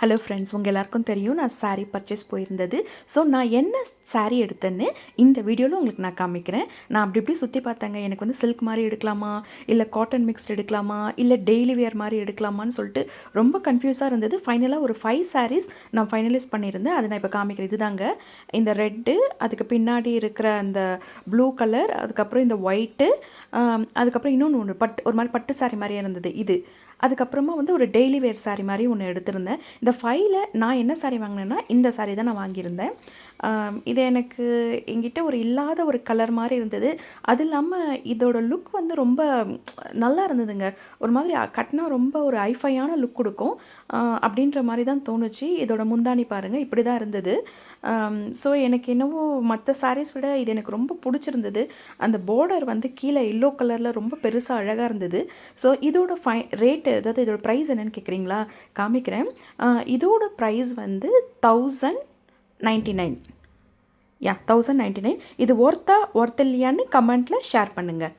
Hello friends, உங்கள் எல்லாருக்கும் தெரியும் நான் சாரீ பர்ச்சேஸ் போயிருந்தது. ஸோ நான் என்ன சாரீ எடுத்தேன்னு இந்த வீடியோவில் உங்களுக்கு நான் காமிக்கிறேன். நான் அப்படி இப்படி சுற்றி பார்த்தேங்க. எனக்கு வந்து சில்க் மாதிரி எடுக்கலாமா, இல்லை காட்டன் மிக்ஸ்டு எடுக்கலாமா, இல்லை டெய்லி வேர் மாதிரி எடுக்கலாமான்னு சொல்லிட்டு ரொம்ப கன்ஃபியூஸாக இருந்தது. ஃபைனலாக ஒரு 5 சாரீஸ் நான் ஃபைனலைஸ் பண்ணியிருந்தேன். அதை நான் இப்போ காமிக்கிறேன். இதுதாங்க இந்த ரெட்டு, அதுக்கு பின்னாடி இருக்கிற அந்த ப்ளூ கலர், அதுக்கப்புறம் இந்த ஒயிட்டு, அதுக்கப்புறம் இன்னொன்று ஒரு மாதிரி பட்டு சாரீ மாதிரியே இருந்தது இது. அதுக்கப்புறமா வந்து ஒரு டெய்லி வேர் சாரீ மாதிரி ஒன்று எடுத்திருந்தேன். இந்த 5ல் நான் என்ன சாரீ வாங்கினேன்னா இந்த சாரீ தான் நான் வாங்கியிருந்தேன். இது எனக்கு என்கிட்ட ஒரு இல்லாத ஒரு கலர் மாதிரி இருந்தது. அது இல்லாமல் இதோட லுக் வந்து ரொம்ப நல்லா இருந்ததுங்க. ஒரு மாதிரி கட்டினா ரொம்ப ஒரு ஐஃபையான லுக் கொடுக்கும் அப்படின்ற மாதிரி தான் தோணுச்சு. இதோட முந்தானி பாருங்கள், இப்படி தான் இருந்தது. ஸோ எனக்கு என்னவோ மற்ற சாரீஸ் விட இது எனக்கு ரொம்ப பிடிச்சிருந்தது. அந்த பார்டர் வந்து கீழே எல்லோ கலரில் ரொம்ப பெருசாக அழகாக இருந்தது. ஸோ இதோட ரேட்டு, அதாவது இதோட ப்ரைஸ் என்னென்னு கேட்குறீங்களா? காமிக்கிறேன். இதோட ப்ரைஸ் வந்து 1099. 1099. இது ஒர்த்தா ஒர்த் இல்லையான்னு கமெண்ட்டில் ஷேர் பண்ணுங்கள்.